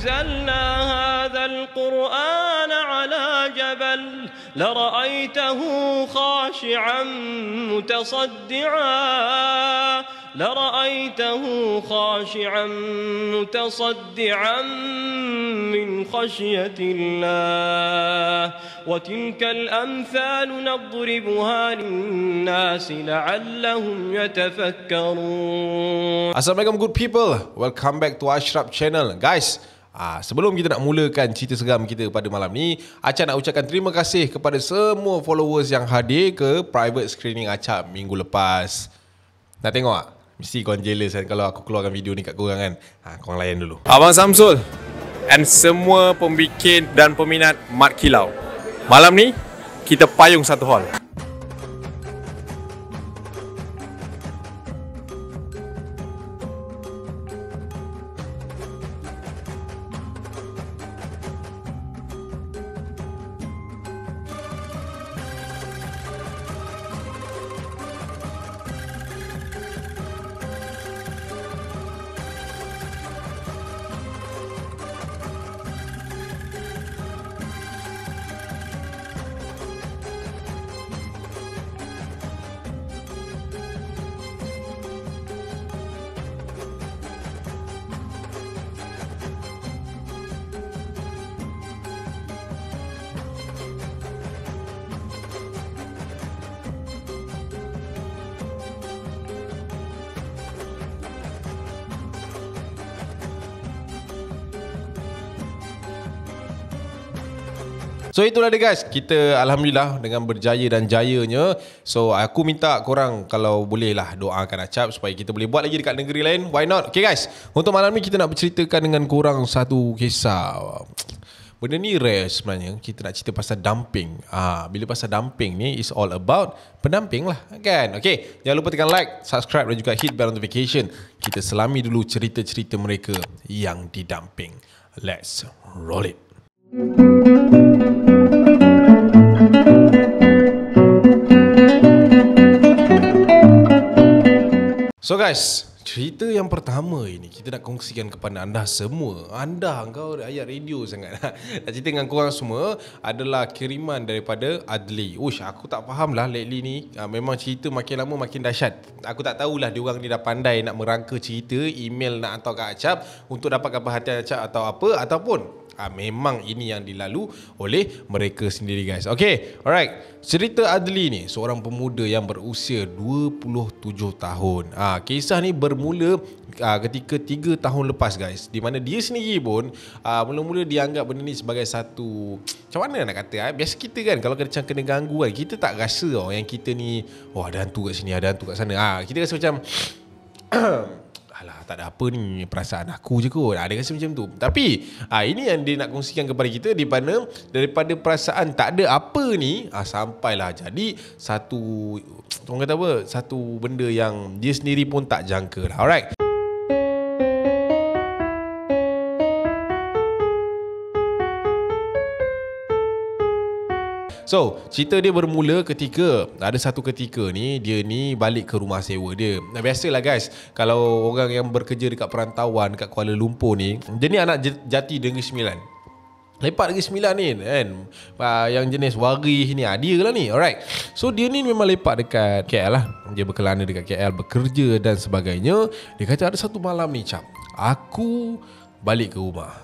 أنزلنا هذا القرآن على جبل لرأيته خاشعا متصدعا من خشية الله وتلك الأمثال نضربها للناس لعلهم يتفكرون. Assalamualaikum good people, welcome back to Ashraf channel. Guys, sebelum kita nak mulakan cerita seram kita pada malam ni, Acap nak ucapkan terima kasih kepada semua followers yang hadir ke private screening Acap minggu lepas. Nak tengok tak? Mesti korang jealous kan kalau aku keluarkan video ni kat korang kan. Korang layan dulu. Abang Samsul and semua pembikin dan peminat Mat Kilau. Malam ni kita payung satu hall. So itulah dia guys, kita Alhamdulillah dengan berjaya dan jayanya. So aku minta korang kalau boleh lah doakan Acap supaya kita boleh buat lagi dekat negeri lain. Why not? Okay guys, untuk malam ni kita nak berceritakan dengan korang satu kisah. Benda ni rare sebenarnya. Kita nak cerita pasal dumping. Bila pasal dumping ni is all about pendamping lah kan. Okay, jangan lupa tekan like, subscribe dan juga hit bell notification. Kita selami dulu cerita-cerita mereka yang didamping. Let's roll it. So guys, cerita yang pertama ini kita nak kongsikan kepada anda semua. Kau ayat radio sangat. Nak cerita dengan korang semua adalah kiriman daripada Adli. Aku tak faham lah lately ni. Memang cerita makin lama makin dahsyat. Aku tak tahulah diorang ni dah pandai nak merangka cerita, email nak hantar kat Acap untuk dapatkan perhatian Acap atau apa, ataupun memang ini yang dilalu oleh mereka sendiri guys. Okay, alright. Cerita Adli ni seorang pemuda yang berusia 27 tahun. Kisah ni bermula ketika 3 tahun lepas guys, di mana dia sendiri pun mula-mula dianggap benda ni sebagai satu, macam mana nak kata, biasa kita kan kalau kena ganggu kan, kita tak rasa yang kita ni ada hantu kat sini, ada hantu kat sana. Kita rasa macam alah, tak ada apa ni, perasaan aku je kot. Dia rasa macam tu. Tapi ini yang dia nak kongsikan kepada kita, di mana daripada perasaan tak ada apa ni, sampailah jadi satu, orang kata apa, satu benda yang dia sendiri pun tak jangka lah. Alright. So, cerita dia bermula ketika ada satu ketika ni, dia ni balik ke rumah sewa dia. Biasalah guys, kalau orang yang bekerja dekat perantauan dekat Kuala Lumpur ni, dia ni anak jati Negeri Sembilan. Lepak Negeri Sembilan ni kan, yang jenis waris ni, dia lah ni. Alright. So dia ni memang lepak dekat KL lah. Dia berkelana dekat KL, bekerja dan sebagainya. Dia kata ada satu malam ni, Cap, aku balik ke rumah.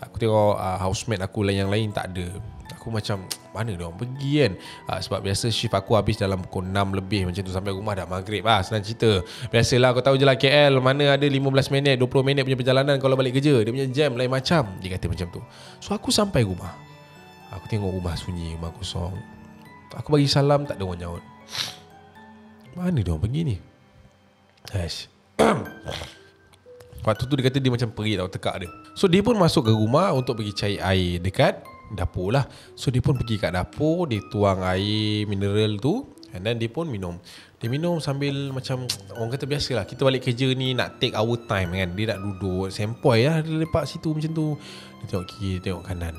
Aku tengok housemate aku yang lain tak ada. Aku macam, mana dia orang pergi kan? Sebab biasa shift aku habis dalam pukul 6 lebih macam tu, sampai rumah dah maghrib. Senang cerita. Biasalah kau tahu je lah KL, mana ada 15 minit 20 minit punya perjalanan kalau balik kerja. Dia punya jam lain macam. Dia kata macam tu. So aku sampai rumah, aku tengok rumah sunyi, rumah kosong. Aku bagi salam, tak ada orang nyaut. Mana dia orang pergi ni? Waktu tu dia kata dia macam perit tau, tekak dia. So dia pun masuk ke rumah untuk pergi cari air dekat dapur lah. So dia pun pergi kat dapur, dia tuang air mineral tu, and then dia pun minum. Dia minum sambil macam, orang kata biasalah, kita balik kerja ni nak take our time kan. Dia nak duduk sempoi lah, dia lepak situ macam tu. Dia tengok kiri, tengok kanan.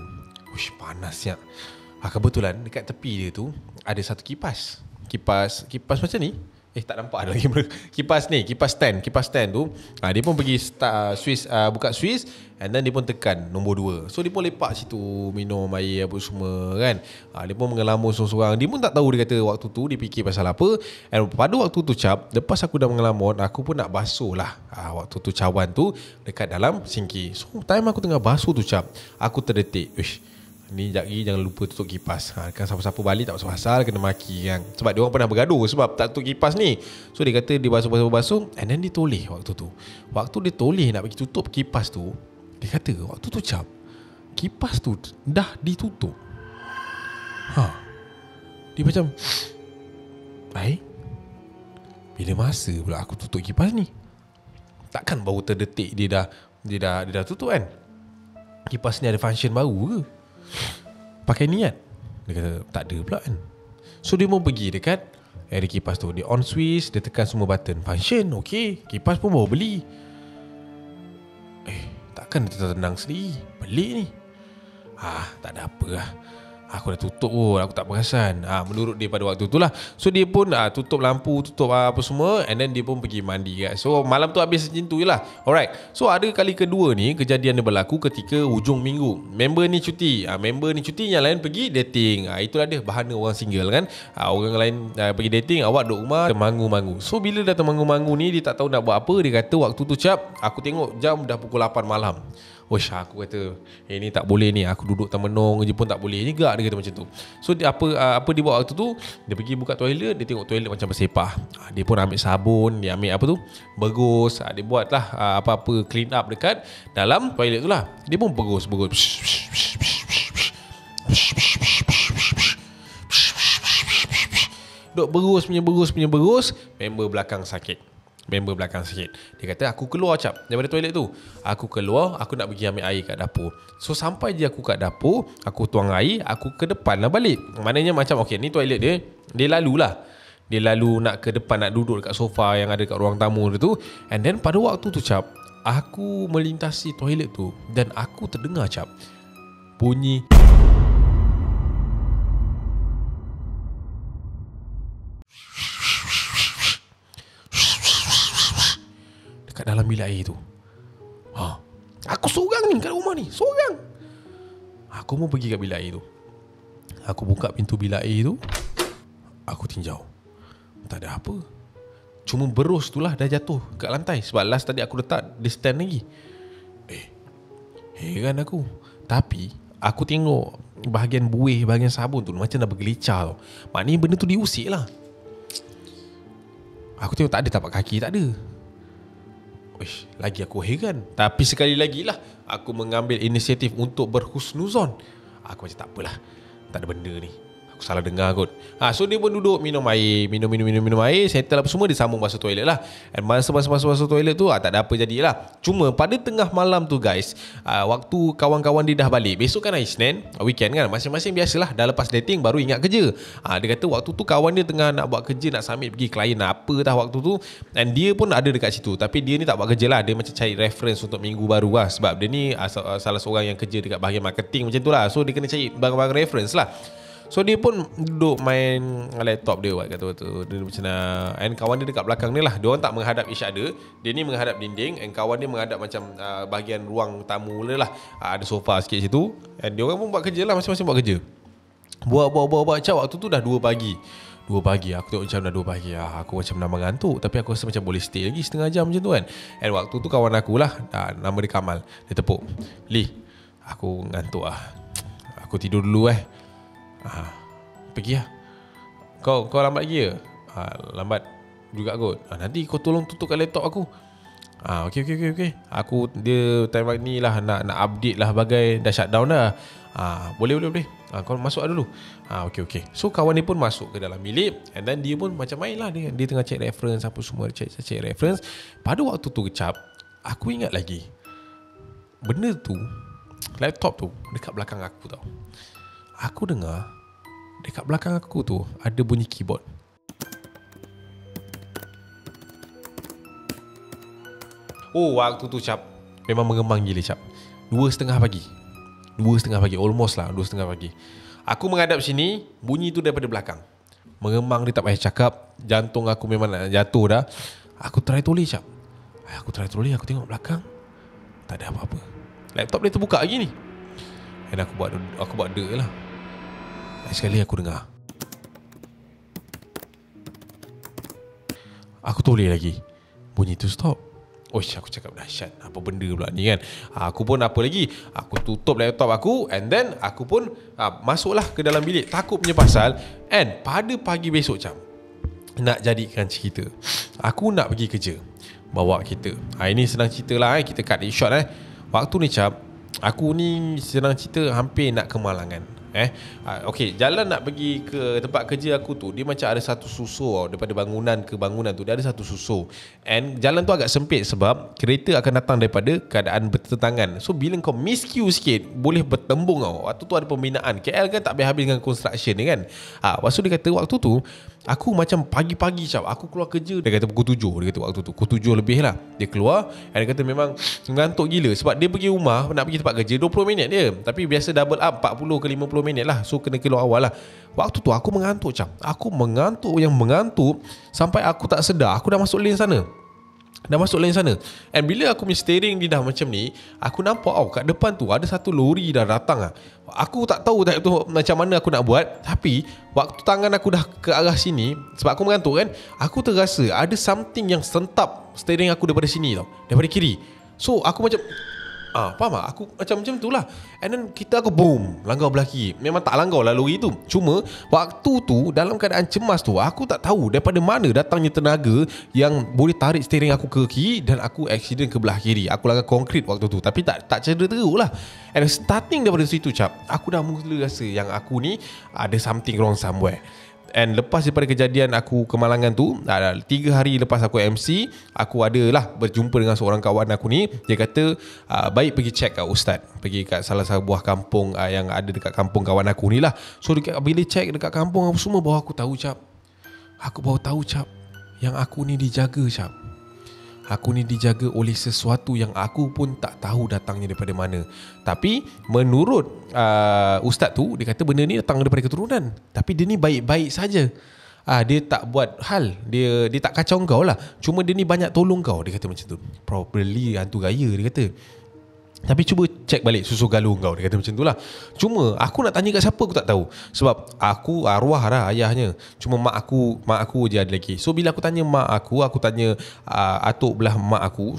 Ush, panas siap. Kebetulan dekat tepi dia tu ada satu kipas. Kipas macam ni. Tak nampak ada lagi. Kipas ni, kipas stand tu. Dia pun pergi start, Swiss, buka Swiss, and then dia pun tekan nombor 2. So dia pun lepak situ, minum air apa semua kan. Dia pun mengelamun seorang-seorang. Dia pun tak tahu, dia kata waktu tu dia fikir pasal apa. And pada waktu tu Cap, lepas aku dah mengelamun, aku pun nak basuh lah. Waktu tu cawan tu dekat dalam sinki. So time aku tengah basuh tu Cap, aku terdetik, ni sekejap lagi jangan lupa tutup kipas. Kan siapa-siapa balik tak pasal-pasal kena maki kan. Sebab dia orang pernah bergaduh sebab tak tutup kipas ni. So dia kata dia basuh and then dia toleh waktu tu. Waktu dia toleh nak bagi tutup kipas tu, dia kata waktu tu Cap, kipas tu dah ditutup. Dia macam bila masa pula aku tutup kipas ni? Takkan baru terdetik dia dah tutup kan? Kipas ni ada function baru ke? Pakai niat. Dia kata tak ada pula kan. So dia pun pergi dekat area kipas tu. Dia on Swiss, dia tekan semua button, function, okay. Kipas pun baru beli. Takkan dia tenang sendiri, pelik ni. Tak ada apa lah, aku dah tutup pun, aku tak perasan. Menurut dia pada waktu tu lah. So dia pun tutup lampu, tutup apa semua, and then dia pun pergi mandi kan. So malam tu habis macam tu je lah. Alright. So ada kali kedua ni, kejadian dia berlaku ketika hujung minggu. Member ni cuti, yang lain pergi dating. Itulah dia bahana orang single kan. Orang lain pergi dating, awak duduk rumah termangu-mangu. So bila dah termangu-mangu ni, dia tak tahu nak buat apa. Dia kata waktu tu Cap, aku tengok jam dah pukul 8 malam. Aku kata ni tak boleh ni, aku duduk termenung je pun tak boleh juga, dia kata macam tu. So dia, apa dia buat waktu tu, dia pergi buka toilet, dia tengok toilet macam bersepah. Dia pun ambil sabun, dia ambil bergus, dia buat lah apa-apa clean up dekat dalam toilet tu lah. Dia pun bergus. Duk bergus, member belakang sakit. Dia kata aku keluar Cap daripada toilet tu. Aku keluar, aku nak pergi ambil air kat dapur. So sampai je aku kat dapur, aku tuang air, aku ke depan lah balik. Maknanya macam ni toilet dia lalu lah. Dia lalu nak ke depan, nak duduk dekat sofa yang ada kat ruang tamu dia tu. And then pada waktu tu Cap, aku melintasi toilet tu dan aku terdengar Cap bunyi kat dalam bilik air tu. Aku seorang ni kat rumah ni, seorang. Aku mau pergi kat bilik air tu. Aku buka pintu bilik air tu, aku tinjau, tak ada apa. Cuma berus tu lah dah jatuh kat lantai. Sebab last tadi aku letak di stand lagi. Heran aku. Tapi aku tengok bahagian buih, bahagian sabun tu macam dah bergelicah tau. Maknanya benda tu diusik lah. Aku tengok tak ada tapak kaki, tak ada. Lagi aku heran. Tapi sekali lagi lah aku mengambil inisiatif untuk berhusnuzon. Aku macam tak apalah, tak ada benda ni, aku salah dengar kot. So dia pun duduk minum air, minum air, settle apa semua, dia sambung basuh toilet lah. And masa basuh toilet tu tak ada apa jadilah. Cuma pada tengah malam tu guys, waktu kawan-kawan dia dah balik, besok kan hari Isnin, weekend kan, masing-masing biasalah dah lepas dating baru ingat kerja. Dia kata waktu tu kawan dia tengah nak buat kerja, nak submit pergi klien apa dah waktu tu, and dia pun ada dekat situ. Tapi dia ni tak buat kerja lah, dia macam cari reference untuk minggu baru lah. Sebab dia ni salah seorang yang kerja dekat bahagian marketing macam tu lah. So dia kena cari barang-barang reference lah. So dia pun duduk main laptop dia, kata tu dia macam nak. And kawan dia dekat belakang ni lah. Dia orang tak menghadap each other, dia ni menghadap dinding, and kawan dia menghadap macam bahagian ruang tamu lah. Ada sofa sikit situ, and dia orang pun buat kerja lah, masing-masing buat kerja. Buat Cap, waktu tu dah 2 pagi. Aku tengok macam dah 2 pagi. Aku macam dah mengantuk, tapi aku rasa macam boleh stay lagi setengah jam macam tu kan. And waktu tu kawan aku lah, nama dia Kamal, dia tepuk, "Li, aku ngantuk aku tidur dulu pergi lah. Kau lambat lagi ke?" Lambat juga kot. Nanti kau tolong tutupkan laptop aku. Okay. Dia time ni lah nak update lah, bagai dah shutdown dah. Boleh. Kau masuk lah dulu. Okay. So kawan dia pun masuk ke dalam bilik, and then dia pun macam main lah, dia tengah check reference apa semua, check reference. Pada waktu tu Cap, aku ingat lagi benda tu, laptop tu dekat belakang aku tau. Aku dengar dekat belakang aku tu ada bunyi keyboard. Waktu tu Cap memang mengembang gila Cap. 2:30 pagi, almost lah 2:30 pagi. Aku menghadap sini, bunyi tu daripada belakang. Mengemang dia tak payah cakap. Jantung aku memang nak jatuh dah. Aku try tulis cap. Aku tengok belakang. Tak ada apa-apa. Laptop dia terbuka lagi ni. Dan aku buat dek lah. Sekali aku dengar. Aku tulis lagi. Bunyi tu stop. Aku cakap dahsyat. Apa benda pula ni kan. Aku pun apa lagi. Aku tutup laptop aku. And then aku pun masuklah ke dalam bilik. Takut punya pasal. And pada pagi besok cap, nak jadikan cerita, aku nak pergi kerja. Bawa kereta. Ini senang cerita lah. Kita cut it short. Waktu ni cap, aku ni senang cerita hampir nak ke Malangan. Okay, jalan nak pergi ke tempat kerja aku tu, dia macam ada satu susur daripada bangunan ke bangunan tu. Dia ada satu susur. And jalan tu agak sempit sebab kereta akan datang daripada keadaan bertentangan. So bila kau miscue sikit, boleh bertembung tau. Waktu tu ada pembinaan. KL kan tak habis-habis dengan construction ni kan. Lepas tu dia kata waktu tu aku macam pagi-pagi cap, aku keluar kerja. Dia kata pukul 7. Dia kata waktu tu pukul 7 lebih lah dia keluar. And dia kata memang ngantuk gila. Sebab dia pergi rumah nak pergi tempat kerja 20 minit dia. Tapi biasa double up 40 ke 50 minit lah. So kena keluar awal lah. Waktu tu aku mengantuk cap. Aku mengantuk yang mengantuk sampai aku tak sedar aku dah masuk lane sana. And bila aku punya steering dia dah macam ni, aku nampak kat depan tu ada satu lori dah datang. Aku tak tahu tu macam mana aku nak buat. Tapi waktu tangan aku dah ke arah sini, sebab aku mengantuk kan, aku terasa ada something yang sentap steering aku daripada sini tau, daripada kiri. So aku macam faham tak? Aku macam tu lah. And then aku boom, langgar belah kiri. Memang tak langgar lah lori tu. Cuma waktu tu dalam keadaan cemas tu, aku tak tahu daripada mana datangnya tenaga yang boleh tarik steering aku ke kiri. Dan aku accident ke belah kiri. Aku langgar konkrit waktu tu. Tapi tak cedera teruk lah. And starting daripada situ cap, aku dah mula rasa yang aku ni ada something wrong somewhere. And lepas daripada kejadian aku ke Malangan tu, 3 hari lepas aku MC, aku adalah berjumpa dengan seorang kawan aku ni. Dia kata baik pergi check kat ustaz, pergi kat salah satu buah kampung yang ada dekat kampung kawan aku ni lah. So bila check dekat kampung aku semua, baru aku tahu cap, yang aku ni dijaga cap. Aku ni dijaga oleh sesuatu yang aku pun tak tahu datangnya daripada mana. Tapi menurut ustaz tu, dia kata benda ni datang daripada keturunan. Tapi dia ni baik-baik saja. Dia tak buat hal, dia tak kacau kau lah. Cuma dia ni banyak tolong kau. Dia kata macam tu. Probably hantu gaya, dia kata. Tapi cuba cek balik susu galung kau. Dia kata macam tu lah. Cuma aku nak tanya kat siapa aku tak tahu. Sebab aku arwah lah ayahnya. Cuma mak aku je ada lagi. So bila aku tanya mak aku tanya atuk belah mak aku,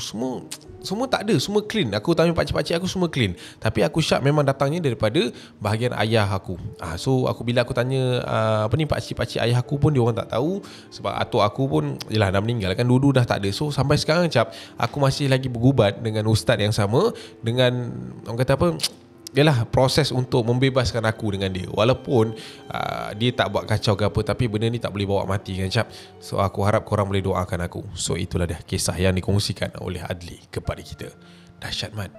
semua tak ada, semua clean. Aku tanya pakcik-pakcik aku semua clean. Tapi aku syak memang datangnya daripada bahagian ayah aku. So bila aku tanya pakcik-pakcik ayah aku pun dia orang tak tahu. Sebab atuk aku pun yelah dah meninggal kan, dulu dah tak ada. So sampai sekarang cap, aku masih lagi bergubat dengan ustaz yang sama, dengan orang kata apa, yalah, proses untuk membebaskan aku dengan dia. Walaupun dia tak buat kacau ke apa, tapi benda ni tak boleh bawa mati kan cap. So aku harap korang boleh doakan aku. So itulah dia kisah yang dikongsikan oleh Adli kepada kita. Dahsyat man.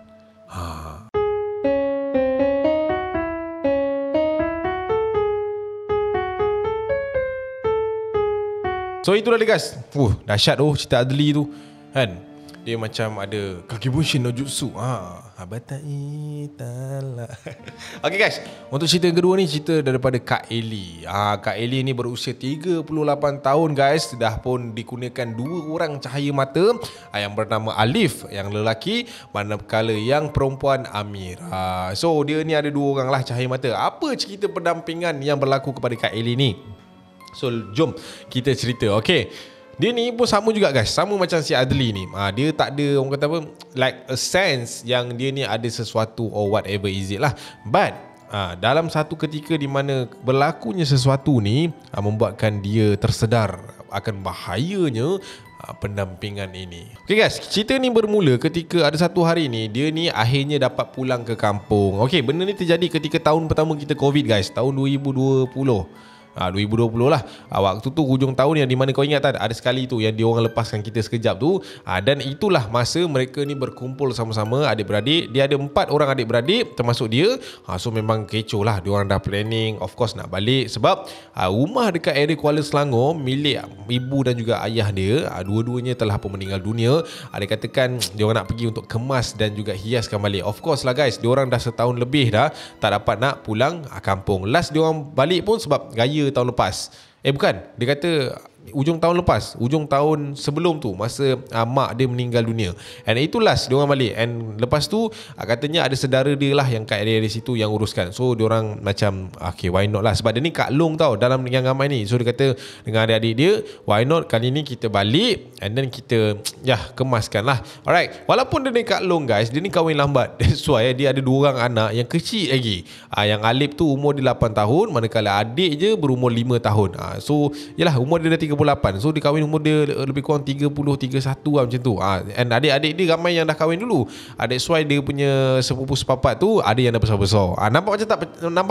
So itulah dia guys. Dahsyat cerita Adli tu kan. Dia macam ada kaki bunshin no jutsu. Abatai tala. Okay guys, untuk cerita yang kedua ni cerita daripada Kak Eli. Kak Eli ni berusia 38 tahun guys. Dah pun dikurniakan 2 orang cahaya mata. Yang bernama Alif yang lelaki, manakala yang perempuan Amira. So dia ni ada 2 orang lah cahaya mata. Apa cerita pendampingan yang berlaku kepada Kak Eli ni? So jom kita cerita. Okay, dia ni pun sama juga guys, sama macam si Adli ni. Dia tak ada orang kata apa, like a sense yang dia ni ada sesuatu or whatever is it lah. But dalam satu ketika di mana berlakunya sesuatu ni membuatkan dia tersedar akan bahayanya pendampingan ini. Okay guys, cerita ni bermula ketika ada satu hari ni dia ni akhirnya dapat pulang ke kampung. Okay, benda ni terjadi ketika tahun pertama kita COVID guys, tahun 2020. 2020 lah. Waktu tu hujung tahun yang di mana kau ingat tak, ada sekali tu yang dia orang lepaskan kita sekejap tu. Dan itulah masa mereka ni berkumpul sama-sama adik-beradik. Dia ada 4 orang adik-beradik termasuk dia. So memang kecoh lah. Dia orang dah planning of course nak balik. Sebab rumah dekat area Kuala Selangor milik ibu dan juga ayah dia, dua-duanya telah pun meninggal dunia. Dia katakan dia orang nak pergi untuk kemas dan juga hiaskan balik. Of course lah guys, dia orang dah setahun lebih dah tak dapat nak pulang kampung. Last dia orang balik pun sebab raya tahun lepas. Bukan, dia kata ujung tahun lepas, ujung tahun sebelum tu, masa mak dia meninggal dunia. And itu last diorang balik. And lepas tu katanya ada saudara dia lah yang kat area situ yang uruskan. So diorang macam okay, why not lah, sebab dia ni Kak Long tau dalam yang ramai ni. So dia kata dengan adik-adik dia, why not kali ni kita balik and then kita kemaskan lah. Alright, walaupun dia ni Kak Long guys, dia ni kahwin lambat. That's why dia ada 2 orang anak yang kecil lagi. Yang Alip tu umur dia 8 tahun, manakala adik je berumur 5 tahun. So yalah, umur dia dah 38. So dia kahwin umur dia lebih kurang 30, 31 lah macam tu. And adik-adik dia ramai yang dah kahwin dulu. That's why dia punya sepupu sepapat tu ada yang dah besar-besar. Nampak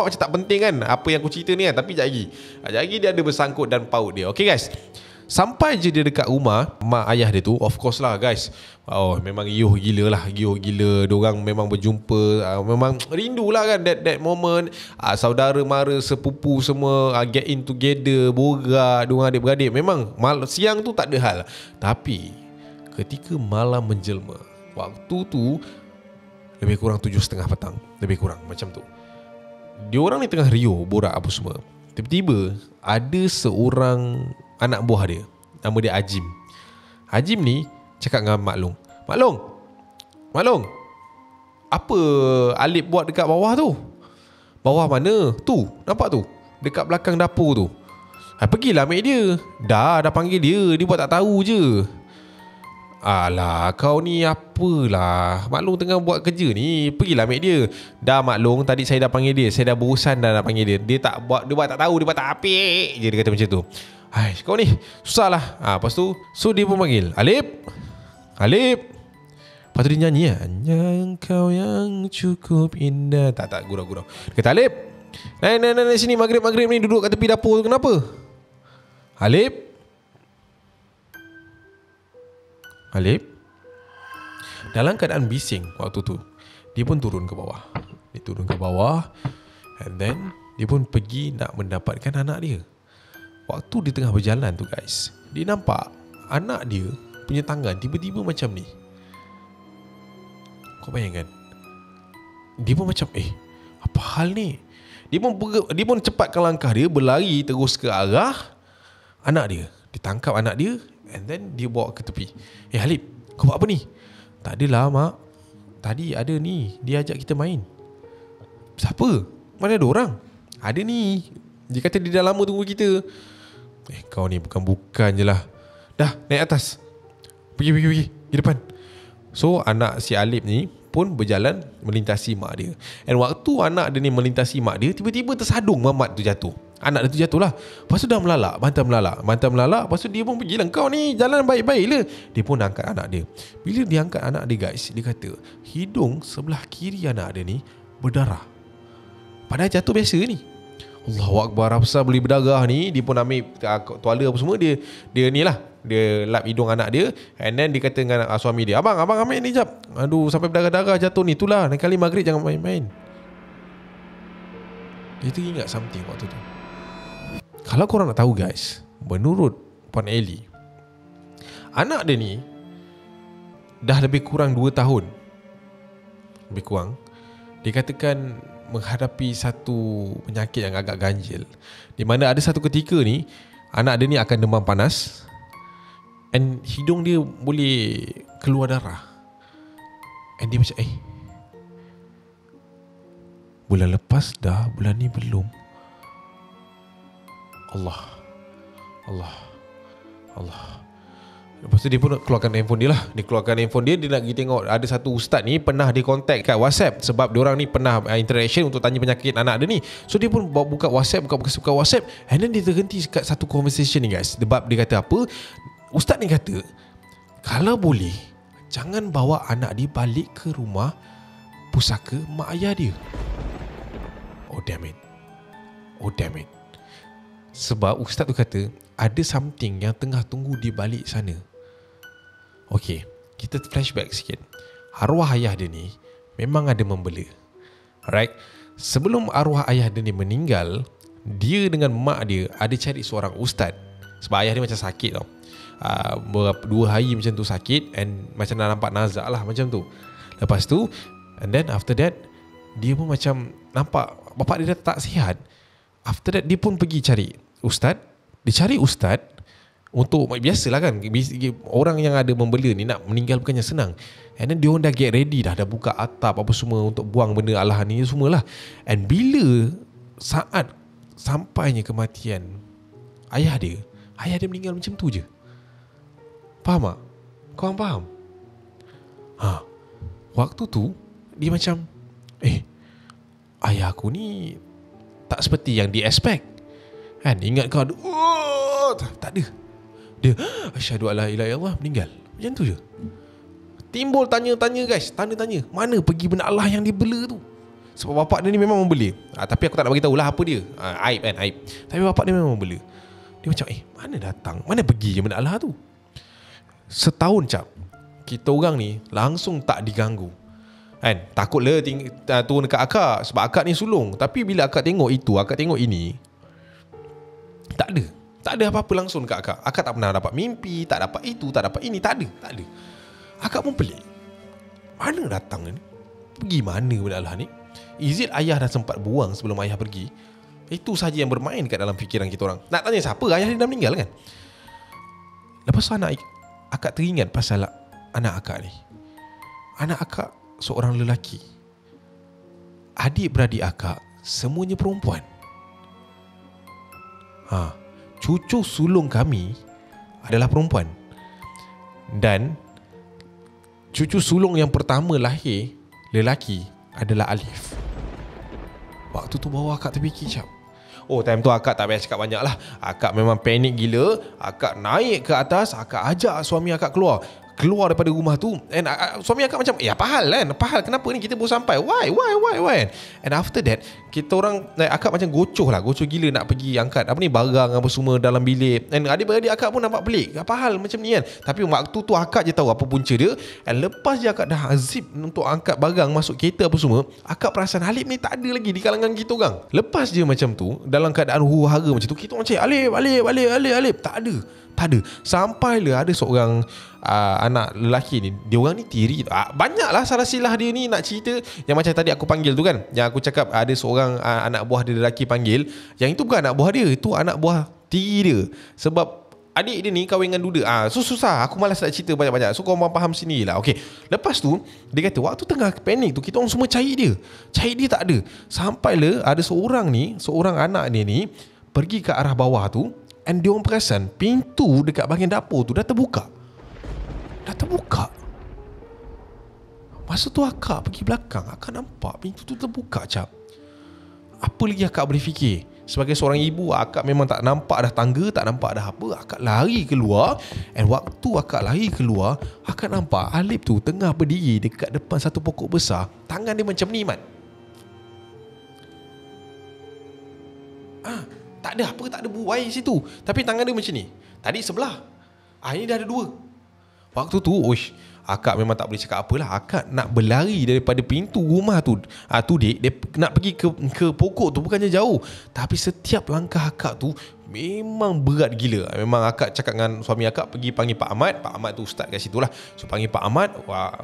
macam tak penting kan apa yang aku cerita ni kan, tapi sekejap lagi dia ada bersangkut dan paut dia. Okay guys, sampai je dia dekat rumah mak ayah dia tu, of course lah guys, memang riuh gila. Diorang memang berjumpa, memang rindu lah kan that moment. Saudara mara sepupu semua get in together, borak, diorang adik-beradik. Memang siang tu tak ada hal. Tapi ketika malam menjelma, waktu tu lebih kurang 7.30 petang, lebih kurang macam tu, diorang ni tengah riuh borak apa semua. Tiba-tiba ada seorang anak buah dia, nama dia Ajim. Ajim ni cakap dengan Mak Long, apa Alip buat dekat bawah tu? Bawah mana? Tu, nampak tu? Dekat belakang dapur tu. Pergilah ambil dia. Dah panggil dia buat tak tahu je. Alah, kau ni apalah. Mak Long tengah buat kerja ni. Pergilah ambil dia. Dah Mak Long, tadi saya dah panggil dia. Saya dah berusan dah nak panggil dia. Dia buat tak tahu, dia buat tak apik je, dia kata macam tu. Kau ni susah lah. Lepas tu, so dia pun panggil Alip. Lepas tu dia nyanyi Hanya kau yang cukup indah. Tak gurau-gurau. Dia kata Alip, naik sini, maghrib ni duduk kat tepi dapur tu. Kenapa? Alip dalam keadaan bising waktu tu, dia pun turun ke bawah. And then dia pun pergi nak mendapatkan anak dia. Waktu dia tengah berjalan tu guys, dia nampak anak dia punya tangan tiba-tiba macam ni. Kau bayangkan, dia pun macam apa hal ni? Dia pun cepatkan langkah dia, berlari terus ke arah anak dia. Dia tangkap anak dia and then dia bawa ke tepi. Alip, kau buat apa ni? Tak adalah mak, tadi ada ni, dia ajak kita main. Siapa? Mana ada orang? Ada ni, dia kata dia dah lama tunggu kita. Kau ni bukan je lah. Dah, naik atas, Pergi depan. So anak si Alip ni pun berjalan melintasi mak dia. And waktu anak dia ni melintasi mak dia, tiba-tiba tersadung mamat tu jatuh. Anak dia tu jatuh lah. Lepas tu dah melalak, bantam melalak. Lepas tu dia pun pergi lah, kau ni jalan baik-baik lah. Dia pun angkat anak dia. Bila dia angkat anak dia guys, dia kata hidung sebelah kiri anak dia ni berdarah. Padahal jatuh biasa ni. Allahu Akbar, apa boleh berdarah ni. Dia pun ambil tuala apa semua, dia ni lah, dia lap hidung anak dia. And then dia kata dengan suami dia, Abang ambil ni jap. Aduh, sampai berdarah-darah jatuh ni. Itulah, lain kali maghrib jangan main-main. Dia teringat something waktu tu. Kalau korang nak tahu guys, menurut Puan Ellie, anak dia ni dah lebih kurang 2 tahun. Lebih kurang. Dikatakan menghadapi satu penyakit yang agak ganjil, di mana ada satu ketika ni anak dia ni akan demam panas and hidung dia boleh keluar darah. And dia macam bulan lepas dah, bulan ni belum. Allah. Lepas tu dia pun keluarkan handphone dia lah. Dia keluarkan handphone dia, dia nak pergi tengok. Ada satu ustaz ni pernah dia contact kat WhatsApp, sebab diorang ni pernah interaction untuk tanya penyakit anak dia ni. So dia pun buka WhatsApp, buka WhatsApp. And then dia terhenti kat satu conversation ni guys. Sebab dia kata apa, ustaz ni kata, kalau boleh jangan bawa anak dia balik ke rumah pusaka mak ayah dia. Oh damn it. Sebab ustaz tu kata ada something yang tengah tunggu di balik sana. Okay, kita flashback sikit. Arwah ayah dia ni memang ada membela. Alright. Sebelum arwah ayah dia ni meninggal, dia dengan mak dia ada cari seorang ustaz. Sebab ayah dia macam sakit tau. 2 hari macam tu sakit, and macam nak nampak nazak lah macam tu. Lepas tu, and then after that, dia pun macam nampak bapak dia dah tak sihat. After that, dia pun pergi cari ustaz. Dia cari ustaz untuk, biasalah kan, orang yang ada membela ni nak meninggal bukannya senang. And then dia orang dah get ready dah buka atap apa semua untuk buang benda Allah ni semualah. And bila saat sampainya kematian ayah dia meninggal macam tu je. Faham tak? Korang faham? Waktu tu dia macam ayah aku ni tak seperti yang dia expect kan. Ingat kau tak ada. Dia asyhadu alla ilaha illallah, meninggal. Macam tu je. Timbul tanya-tanya guys, tanya-tanya mana pergi benda Allah yang dia bela tu. Sebab bapak dia ni memang membela. Tapi aku tak nak bagi tahulah apa dia. Aib kan, aib. Tapi bapak dia memang membela. Dia macam mana datang, mana pergi je benda Allah tu. Setahun cap, kita orang ni langsung tak diganggu kan. Takutlah turun dekat akak, sebab akak ni sulung. Tapi bila akak tengok itu, akak tengok ini, tak ada apa-apa langsung dekat akak. Akak tak pernah dapat mimpi, tak dapat itu, tak dapat ini, tak ada. Akak pun pelik, mana datang ni, pergi mana benda Allah ni. Is it ayah dah sempat buang sebelum ayah pergi? Itu saja yang bermain kat dalam fikiran kita orang. Nak tanya siapa, ayah dia dah meninggal kan. Lepas tu akak teringat pasal anak akak ni. Anak akak seorang lelaki. Adik-beradik akak semuanya perempuan. Cucu sulung kami adalah perempuan. Dan cucu sulung yang pertama lahir lelaki adalah Alif. Waktu tu bawa akak terfikir cap. Time tu akak tak payah cakap banyak lah. Akak memang panik gila. Akak naik ke atas, akak ajak suami akak keluar daripada rumah tu. And suami akak macam, apa hal kan? Apa hal? Kenapa ni kita baru sampai? Why? And after that, kita orang, akak macam gocoh gila nak pergi angkat barang apa semua dalam bilik. And adik-beradik akak pun nampak pelik. Apa hal macam ni kan? Tapi waktu tu akak je tahu apa punca dia. And lepas je akak dah zip untuk angkat barang masuk kereta apa semua, akak perasan Alif ni tak ada lagi di kalangan kita orang. Lepas je macam tu, dalam keadaan huru-hara macam tu, kita orang cakap Alif, tak ada. Sampailah ada seorang anak lelaki ni, dia orang ni tiri. Banyaklah salah silah dia ni nak cerita. Yang macam tadi aku panggil tu kan, yang aku cakap ada seorang anak buah dia lelaki panggil. Yang itu bukan anak buah dia, itu anak buah tiri dia. Sebab adik dia ni kahwin dengan duda. So susah, aku malas nak cerita banyak-banyak. So korang faham sini lah. Okay. Lepas tu dia kata waktu tengah panik tu, kita orang semua cari dia tak ada. Sampailah ada seorang anak dia ni pergi ke arah bawah tu. And dia orang perasan pintu dekat bahagian dapur tu dah terbuka. Masa tu akak pergi belakang, akak nampak pintu tu terbuka cap. Apa lagi akak boleh fikir? Sebagai seorang ibu, akak memang tak nampak dah tangga, tak nampak dah apa. Akak lari keluar. And waktu akak lari keluar, akak nampak Alif tu tengah berdiri dekat depan satu pokok besar. Tangan dia macam ni, Mat. Tak ada buai situ. Tapi tangan dia macam ni. Tadi sebelah. Ini dah ada dua. Waktu tu, akak memang tak boleh cakap apalah. Akak nak berlari daripada pintu rumah tu. Dia nak pergi ke pokok tu bukannya jauh. Tapi setiap langkah akak tu memang berat gila. Memang akak cakap dengan suami akak pergi panggil Pak Ahmad. Pak Ahmad tu ustaz kat situ lah. So panggil Pak Ahmad.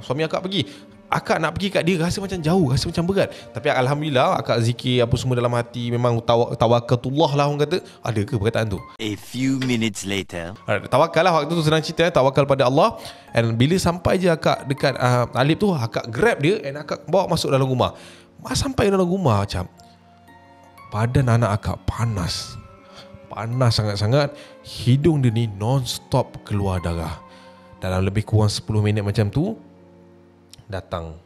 Suami akak pergi. Akak nak pergi kat dia rasa macam jauh, rasa macam berat. Tapi alhamdulillah akak zikir apa semua dalam hati. Memang tawakkalullah lah orang kata. Ada ke perkataan tu? A few minutes later. Tawakal lah waktu tu, senang cerita. Tawakal pada Allah. And bila sampai je akak dekat Alif tu, akak grab dia and akak bawa masuk dalam rumah. Sampai dalam rumah macam badan anak akak panas sangat-sangat. Hidung dia ni non-stop keluar darah. Dalam lebih kurang 10 minit macam tu, datang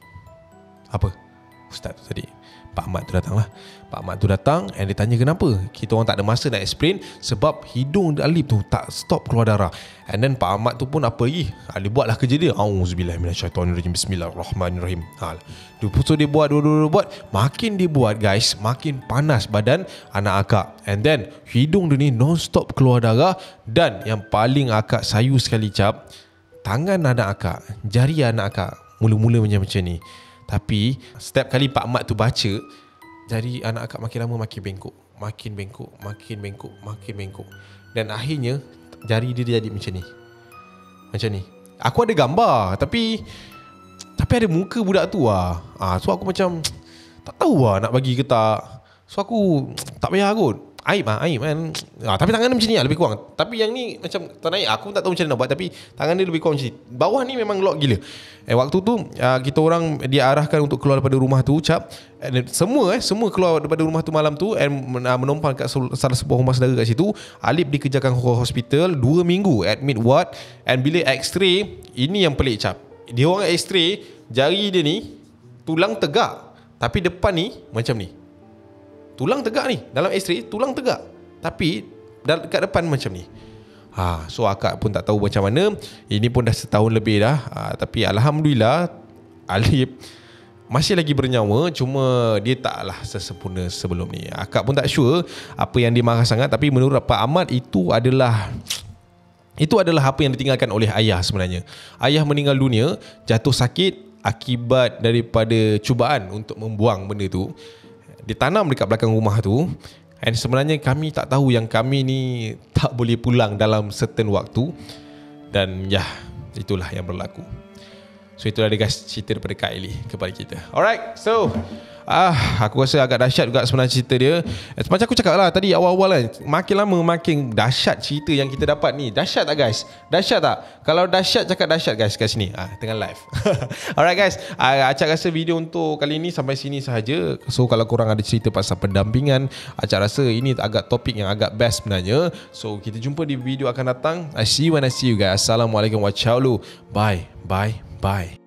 ustaz tu tadi, Pak Ahmad tu datang lah. Pak Ahmad tu datang and dia tanya kenapa. Kita orang tak ada masa nak explain. Sebab hidung Alif tu tak stop keluar darah. And then Pak Ahmad tu pun apa lagi, dia buatlah kerja dia. Auzubillahiminasyaitonirrajim, bismillahirrahmanirrahim. So dia buat, makin dia buat guys, makin panas badan anak akak. And then hidung dia ni non-stop keluar darah. Dan yang paling akak sayu sekali cap, tangan anak akak, jari anak akak mula-mula macam ni. Tapi setiap kali Pak Ahmad tu baca, jari anak akak makin lama makin bengkok. Dan akhirnya jari dia jadi macam ni. Aku ada gambar, tapi ada muka budak tu lah. So aku macam tak tahu lah nak bagi ke tak. So aku tak payah kot. Aib kan. Tapi tangan dia macam ni lah, lebih kurang. Tapi yang ni macam ternaik. Aku tak tahu macam mana nak buat, tapi tangan dia lebih kurang macam ni. Bawah ni memang lock gila. Waktu tu kita orang diarahkan untuk keluar daripada rumah tu, Cap. Semua keluar daripada rumah tu malam tu and menumpang kat salah sebuah rumah saudara kat situ. Alip dikejarkan ke hospital 2 minggu admit ward. And bila x-ray, ini yang pelik, Cap. Dia orang x-ray jari dia ni tulang tegak, tapi depan ni macam ni. Tulang tegak ni, dalam x-ray tulang tegak, tapi dekat depan macam ni. So akak pun tak tahu macam mana. Ini pun dah setahun lebih dah. Tapi Alhamdulillah Alip masih lagi bernyawa. Cuma dia taklah sesempurna sebelum ni. Akak pun tak sure apa yang dia marah sangat. Tapi menurut Pak Ahmad, itu adalah apa yang ditinggalkan oleh ayah sebenarnya. Ayah meninggal dunia jatuh sakit akibat daripada cubaan untuk membuang benda tu. Ditanam dekat belakang rumah tu. And sebenarnya kami tak tahu yang kami ni tak boleh pulang dalam certain waktu. Dan itulah yang berlaku. So itulah dia guys, cerita daripada Kak Eli kepada kita. Alright, so aku rasa agak dahsyat juga sebenarnya cerita dia. Macam aku cakap lah tadi awal-awal kan, makin lama makin dahsyat cerita yang kita dapat ni. Dahsyat tak guys? Dahsyat tak? Kalau dahsyat, cakap dahsyat guys kat sini tengah live. Alright guys, Acak rasa video untuk kali ni sampai sini sahaja. So kalau korang ada cerita pasal pendampingan, Acak rasa ini agak topik yang agak best sebenarnya. So kita jumpa di video akan datang. I see you when I see you guys. Assalamualaikum warahmatullahi wabarakatuh. Bye.